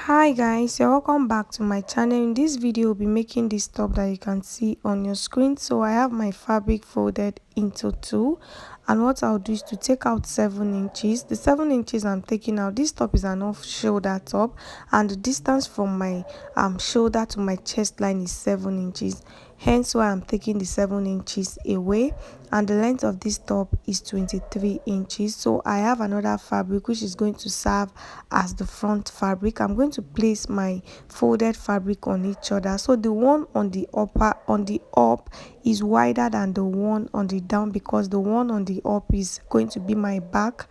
Hi guys, you're welcome back to my channel. In this video we'll be making this top that you can see on your screen. So I have my fabric folded into two, and what I'll do is to take out 7 inches. The 7 inches I'm taking out, this top is an off shoulder top, and the distance from my shoulder to my chest line is 7 inches, hence why I'm taking the 7 inches away. And the length of this top is 23 inches. So I have another fabric which is going to serve as the front fabric. I'm going to place my folded fabric on each other, so the one on the up is wider than the one on the down, because the one on the up is going to be my back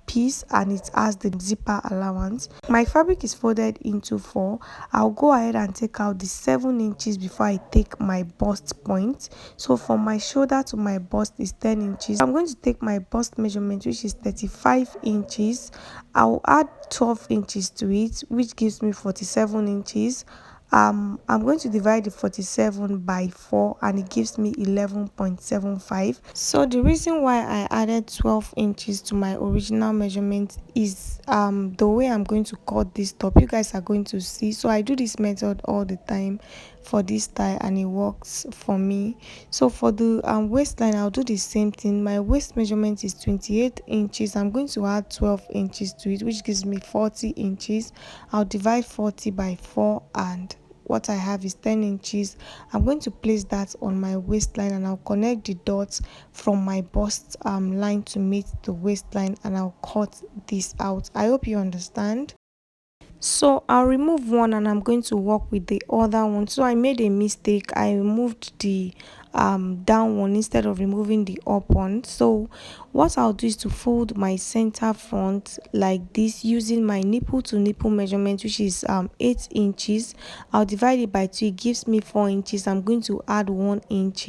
piece, and it has the zipper allowance. My fabric is folded into four. I'll go ahead and take out the 7 inches before I take my bust point. So from my shoulder to my bust is 10 inches. I'm going to take my bust measurement, which is 35 inches. I'll add 12 inches to it, which gives me 47 inches. I'm going to divide the 47 by 4, and it gives me 11.75. So the reason why I added 12 inches to my original measurement is the way I'm going to cut this top. You guys are going to see. So I do this method all the time for this style, and it works for me. So for the waistline, I'll do the same thing. My waist measurement is 28 inches. I'm going to add 12 inches to it, which gives me 40 inches. I'll divide 40 by 4, and what I have is 10 inches. I'm going to place that on my waistline, and I'll connect the dots from my bust line to meet the waistline, and I'll cut this out. I hope you understand. So I'll remove one, and I'm going to work with the other one. So I made a mistake. I removed the down one instead of removing the up one. So what I'll do is to fold my center front like this using my nipple to nipple measurement, which is 8 inches. I'll divide it by 2. It gives me 4 inches. I'm going to add 1 inch,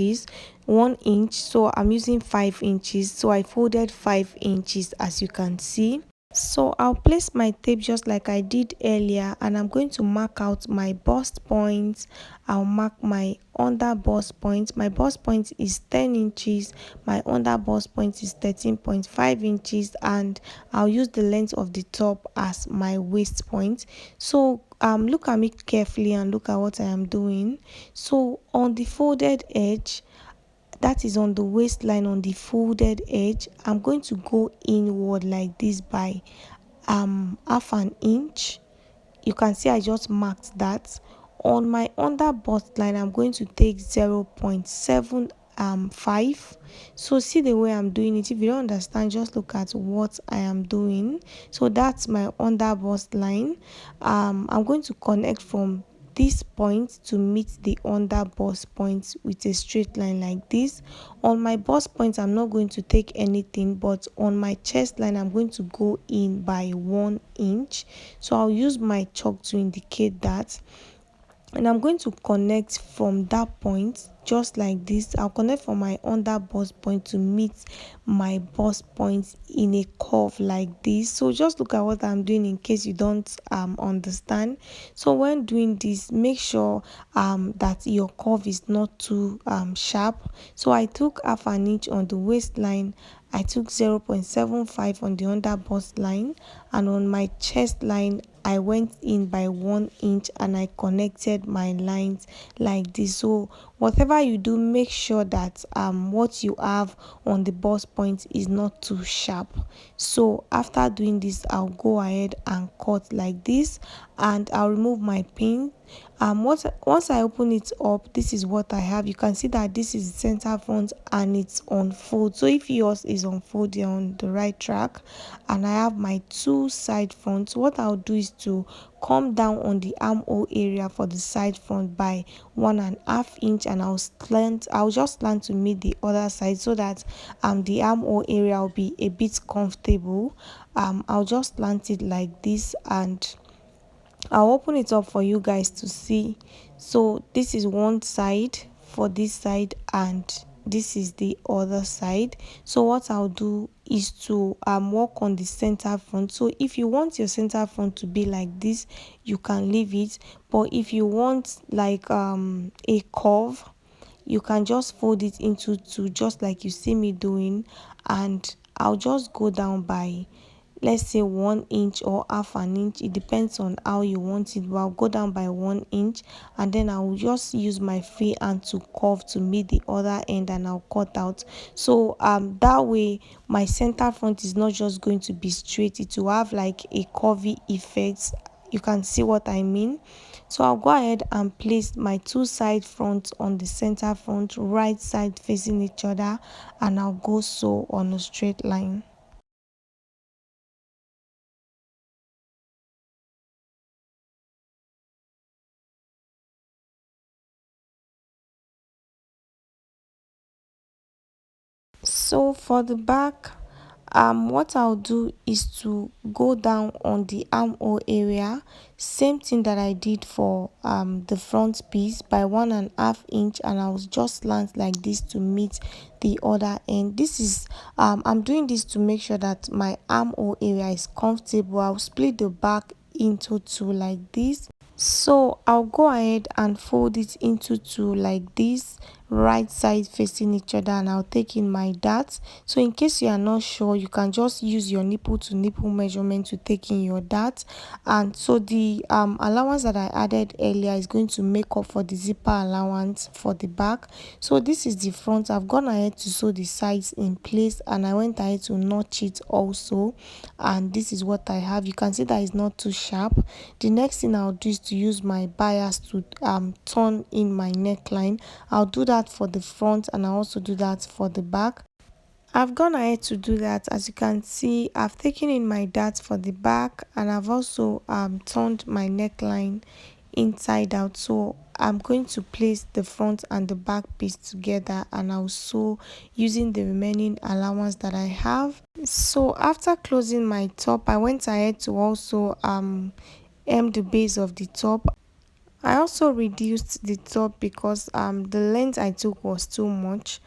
so I'm using 5 inches. So I folded 5 inches, as you can see. So I'll place my tape just like I did earlier, and I'm going to mark out my bust points. I'll mark my under bust point. My bust point is 10 inches. My under bust point is 13.5 inches, and I'll use the length of the top as my waist point. So look at me carefully and look at what I am doing. So on the folded edge, that is on the waistline, on the folded edge, I'm going to go inward like this by half an inch. You can see I just marked that. On my under bust line, I'm going to take 0.75. So see the way I'm doing it. If you don't understand, just look at what I am doing. So that's my under bust line. I'm going to connect from this point to meet the under bust point with a straight line like this. On my bust point, I'm not going to take anything, but on my chest line, I'm going to go in by 1 inch. So I'll use my chalk to indicate that, and I'm going to connect from that point just like this. I'll connect from my under bust point to meet my bust point in a curve like this. So just look at what I'm doing in case you don't understand. So when doing this, make sure that your curve is not too sharp. So I took half an inch on the waistline. I took 0.75 on the under bust line, and on my chest line I went in by 1 inch, and I connected my lines like this. So whatever you do, make sure that what you have on the bust point is not too sharp. So after doing this, I'll go ahead and cut like this, and I'll remove my pin. Once I open it up, this is what I have. You can see that this is the center front, and it's on fold. So if yours is on fold, you're on the right track. And I have my two side fronts. What I'll do is to come down on the armhole area for the side front by 1.5 inch, and I'll just slant to meet the other side, so that the armhole area will be a bit comfortable. I'll just slant it like this, and I'll open it up for you guys to see. So this is one side for this side, and this is the other side. So what I'll do is to work on the center front. So if you want your center front to be like this, you can leave it, but if you want like a curve, you can just fold it into two, just like you see me doing. And I'll just go down by let's say 1 inch or half an inch. It depends on how you want it, but I'll go down by 1 inch, and then I'll just use my free hand to curve to meet the other end, and I'll cut out. So that way my center front is not just going to be straight, it will have like a curvy effect. You can see what I mean. So I'll go ahead and place my two side fronts on the center front, right side facing each other, and I'll go sew on a straight line. So for the back, what I'll do is to go down on the armhole area, same thing that I did for the front piece, by 1.5 inch, and I'll just slant like this to meet the other end. This is I'm doing this to make sure that my armhole area is comfortable. I'll split the back into two like this. So I'll go ahead and fold it into two like this, right side facing each other, and I'll take in my darts. So in case you are not sure, you can just use your nipple to nipple measurement to take in your darts. And so the allowance that I added earlier is going to make up for the zipper allowance for the back. So this is the front. I've gone ahead to sew the sides in place, and I went ahead to notch it also, and this is what I have. You can see that it's not too sharp. The next thing I'll do is to use my bias to turn in my neckline. I'll do that for the front, and I'll also do that for the back. I've gone ahead to do that. As you can see, I've taken in my darts for the back, and I've also turned my neckline inside out. So I'm going to place the front and the back piece together, and I'll sew using the remaining allowance that I have. So after closing my top, I went ahead to also hem the base of the top. I also reduced the top because the length I took was too much.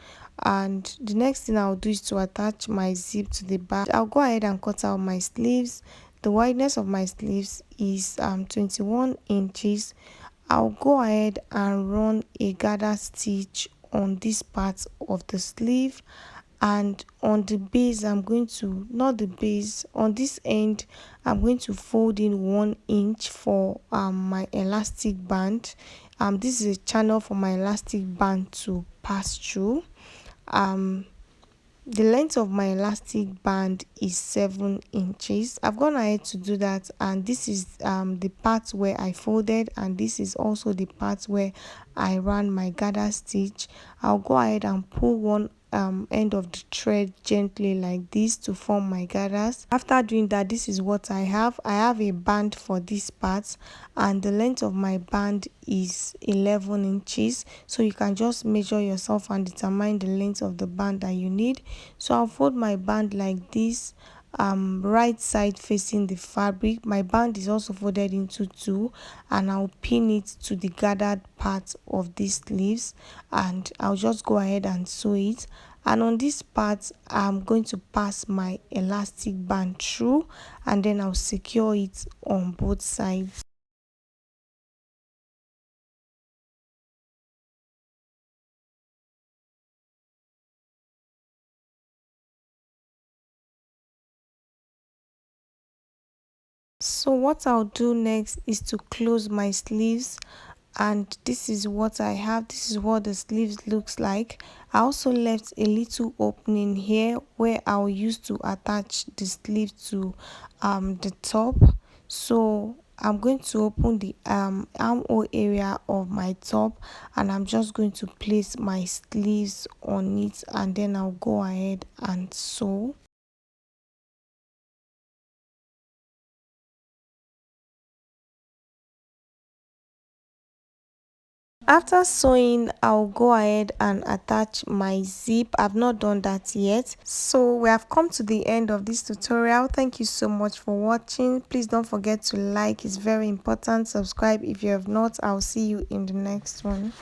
And the next thing I'll do is to attach my zip to the back. I'll go ahead and cut out my sleeves. The wideness of my sleeves is 21 inches. I'll go ahead and run a gather stitch on this part of the sleeve, and on the base I'm going to, not the base, on this end I'm going to fold in 1 inch for my elastic band. This is a channel for my elastic band to pass through. The length of my elastic band is 7 inches. I've gone ahead to do that, and this is the part where I folded, and this is also the part where I ran my gather stitch. I'll go ahead and pull one end of the thread gently like this to form my gathers. After doing that, this is what I have. I have a band for this part, and the length of my band is 11 inches. So you can just measure yourself and determine the length of the band that you need. So I'll fold my band like this, right side facing the fabric. My band is also folded into two, and I'll pin it to the gathered part of these sleeves, and I'll just go ahead and sew it. And on this part, I'm going to pass my elastic band through, and then I'll secure it on both sides. So what I'll do next is to close my sleeves, and this is what I have. This is what the sleeves looks like. I also left a little opening here where I'll use to attach the sleeve to the top. So I'm going to open the armhole area of my top, and I'm just going to place my sleeves on it, and then I'll go ahead and sew. After sewing, I'll go ahead and attach my zip. I've not done that yet. So we have come to the end of this tutorial. Thank you so much for watching. Please don't forget to like, it's very important. Subscribe if you have not. I'll see you in the next one.